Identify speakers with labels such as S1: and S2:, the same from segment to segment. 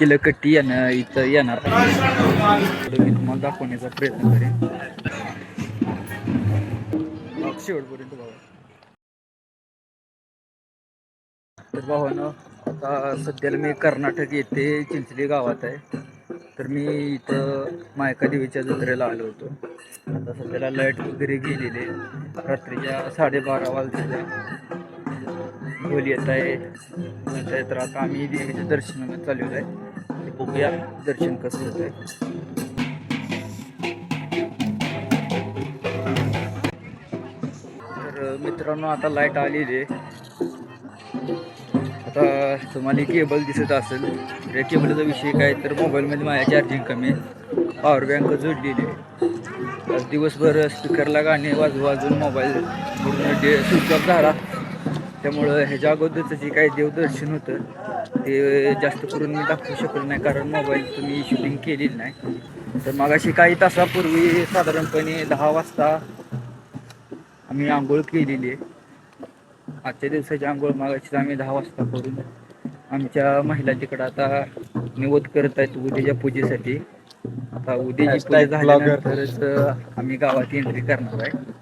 S1: किलकट्टी इथं येणार मी तुम्हाला दाखवण्याचा प्रयत्न करेन शेवटपर्यंत बघा. तर भावानं आता सध्याला मी कर्नाटक येथे चिंचली गावात आहे. तर मी इथं मायका देवीच्या जत्रेला आलो होतो. आता सध्याला लाईट वगैरे गेलेले, रात्रीच्या 12:30 वाजलेल्या, ढोल येत आहे. तर आता आम्ही देवीच्या दर्शनाला चाललेलो आहे. बघूया दर्शन कसं होत आहे. तर मित्रांनो आता लाईट आलेली आहे. आता तुम्हाला केबल दिसत असेल. या केबलचा विषय काय तर मोबाईलमध्ये माझ्या चार्जिंग कमी आहे, पॉवर बँक जोडलेली आहे. दिवसभर स्पीकरला गाणे वाजवून मोबाईल पूर्ण स्विच ऑफ झाला. त्यामुळं ह्याच्या अगोदरचं जे काही देवदर्शन होतं ते जास्त करून मी दाखवू शकलो नाही, कारण मोबाईल तुम्ही शूटिंग केलेली नाही. तर मगाशी काही तासापूर्वी साधारणपणे 10 वाजता आम्ही आंघोळ केलेली आहे. आजच्या दिवसाची आंघोळ मागायची आम्ही 10 वाजता करून आमच्या महिला तिकडं आता निवद करत आहेत उद्याच्या पूजेसाठी. आता उद्याची पूजा झाल्यानंतरच आम्ही गावात एंट्री करणार आहे.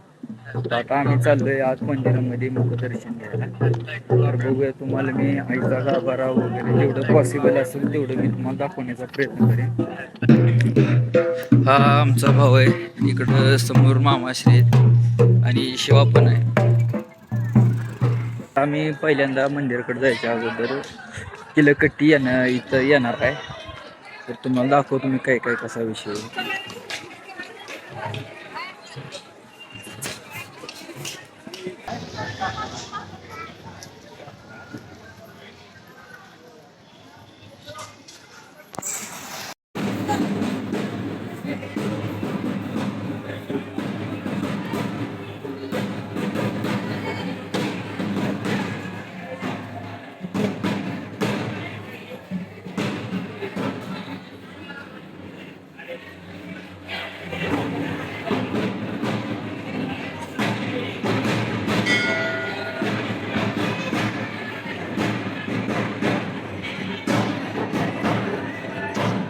S1: तर आता आम्ही चाललोय आज मंदिरामध्ये मुखदर्शन घ्यायला. तर बघूया, तुम्हाला मी आईचा गाभारा वगैरे जेवढं पॉसिबल असेल तेवढं मी तुम्हाला दाखवण्याचा प्रयत्न करेन. हा आमचा भाऊ आहे, इकडं समोर मामाश्री आहेत आणि शिवा पण आहे. आम्ही पहिल्यांदा मंदिराकडे जायच्या अगोदर किलकट्टी इथं येणार आहे. तर तुम्हाला दाखवतो मी काय काय कसा विषय.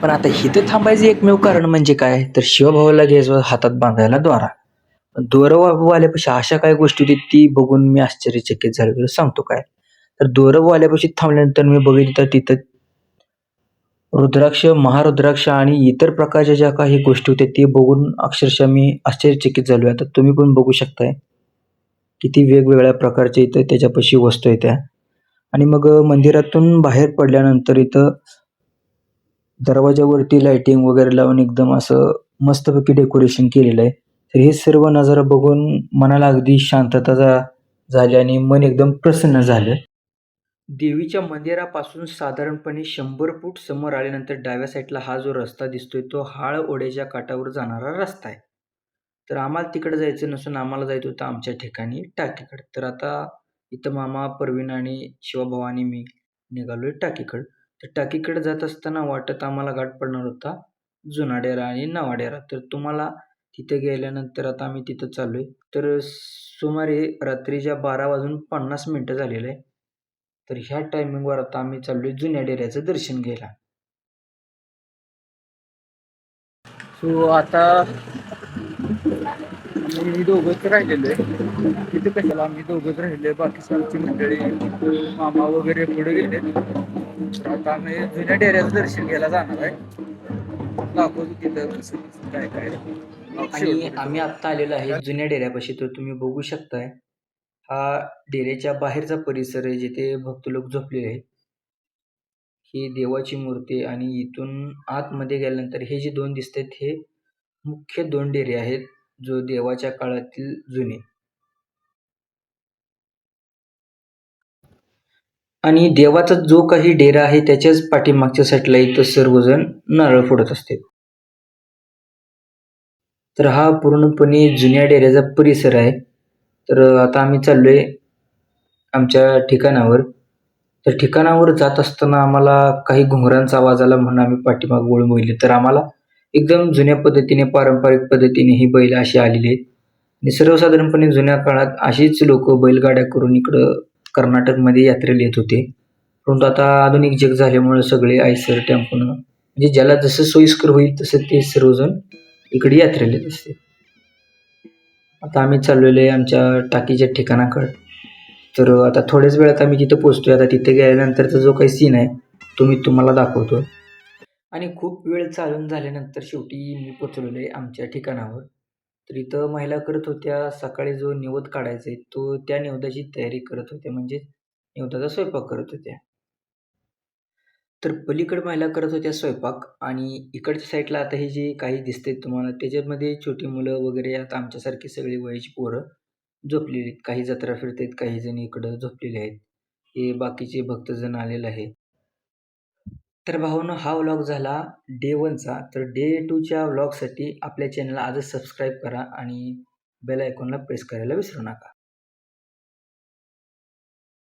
S2: पण आता इथं थांबायचं एकमेव कारण म्हणजे काय तर शिवभावाला घ्यायचं हातात बांधायला दोरा. दोरवाल्यापाशी अशा काय गोष्टी होती ती बघून मी आश्चर्यचकित झालो. सांगतो काय तर दोरवाल्यापाशी थांबल्यानंतर मी बघितलं तर तिथं रुद्राक्ष, महारुद्राक्ष आणि इतर प्रकारच्या ज्या काही गोष्टी होत्या ते बघून अक्षरशः मी आश्चर्यचकित झालो. आता तुम्ही पण बघू शकताय किती वेगवेगळ्या प्रकारच्या इथं त्याच्यापाशी वस्तू आहेत त्या. आणि मग मंदिरातून बाहेर पडल्यानंतर इथं दरवाजावरती लाइटिंग वगैरे लावून एकदम असं मस्तपैकी डेकोरेशन केलेलं आहे. तर हे सर्व नजारा बघून मनाला अगदी शांतता झाली आणि मन एकदम प्रसन्न झालं. देवीच्या मंदिरापासून साधारणपणे 100 फूट समोर आल्यानंतर डाव्या साईडला हा जो रस्ता दिसतोय तो हाळ ओढ्याच्या काठावर जाणारा रस्ता आहे. तर आम्हाला तिकडे जायचं नसून आम्हाला जायचं होतं आमच्या ठिकाणी टाकीकडे. तर आता इथं मामा, परवीन आणि शिवभाऊ आणि मी निघालोय टाकीकडे. तर टाकीकडे जात असताना वाटत आम्हाला गाठ पडणार होता जुना डेरा आणि नवा डेरा. तर तुम्हाला तिथे गेल्यानंतर आता आम्ही तिथं चाललोय. तर सुमारे रात्रीच्या 12:50 झालेलं आहे. तर ह्या टायमिंगवर आता आम्ही चाललोय जुन्या डेऱ्याचं दर्शन घ्यायला.
S1: सो आता आम्ही दोघंच राहिलेलो आहे तिथे. कशाला आम्ही दोघंच राहिले, बाकी आमची मंडळी मामा वगैरे पुढे गेले. तर आता आम्ही जुन्या डेऱ्याचं दर्शन घ्यायला जाणार आहे. दाखवतो तिथं कसं काय काय.
S2: आणि आम्ही आत्ता आलेलो आहे जुन्या डेऱ्यापाशी. तर तुम्ही बघू शकताय हा डेऱ्याच्या बाहेरचा परिसर आहे जिथे भक्त लोक झोपलेले आहेत. ही देवाची मूर्ती आणि इथून आतमध्ये गेल्यानंतर हे जे 2 दिसत आहेत हे मुख्य 2 डेरे आहेत जो देवाच्या काळातील जुने. आणि देवाचा जो काही डेरा आहे त्याच्याच पाठीमागच्या साईडला इथं सर्वजण नारळ फोडत असते. तर हा पूर्णपणे जुन्या डेऱ्याचा परिसर आहे. तर आता आम्ही चाललोय आमच्या ठिकाणावर. तर ठिकाणावर जात असताना आम्हाला काही घुंगरांचा आवाज आला म्हणून आम्ही पाठीमाग वळून बघितले. तर आम्हाला एकदम जुन्या पद्धतीने, पारंपरिक पद्धतीने ही बैल अशी आलेली आहेत. आणि सर्वसाधारणपणे जुन्या काळात अशीच लोक बैलगाड्या करून इकडं कर्नाटकमध्ये यात्रेला येत होते. परंतु आता आधुनिक जग झाल्यामुळे सगळे आयसर टेम्पोनं म्हणजे ज्याला जसं सोयीस्कर होईल तसं ते सर्वजण इकडे यात्रेला येत असते. आता आम्ही चाललेलो आहे आमच्या टाकीच्या ठिकाणाकडे. तर आता थोड्याच वेळात आम्ही तिथं पोहोचतोय. आता तिथे गेल्यानंतरचा जो काही सीन आहे तो मी तुम्हाला दाखवतो. आणि खूप वेळ चालून झाल्यानंतर शेवटी मी पोचलेलो आहे आमच्या ठिकाणावर. तर इथं महिला करत होत्या सकाळी जो निवद काढायचा आहे तो त्या निवदाची तयारी करत होत्या म्हणजे निवदाचा स्वयंपाक करत होत्या. तर पलीकडे महिला करत होत्या स्वयंपाक आणि इकडच्या साईडला आता हे जे काही दिसतंय तुम्हाला त्याच्यामध्ये छोटी मुलं वगैरे आता आमच्यासारखी सगळी वयाची पोरं झोपलेली आहेत. काही जत्रा फिरतायत, काही जण इकडं झोपलेले आहेत. हे बाकीचे भक्तजण आलेले आहेत. तर भावांनो हा व्लॉग झाला डे 1चा. तर डे 2च्या व्लॉगसाठी आपल्या चॅनलला आजच सबस्क्राईब करा आणि बेल आयकॉनला प्रेस करायला विसरू नका.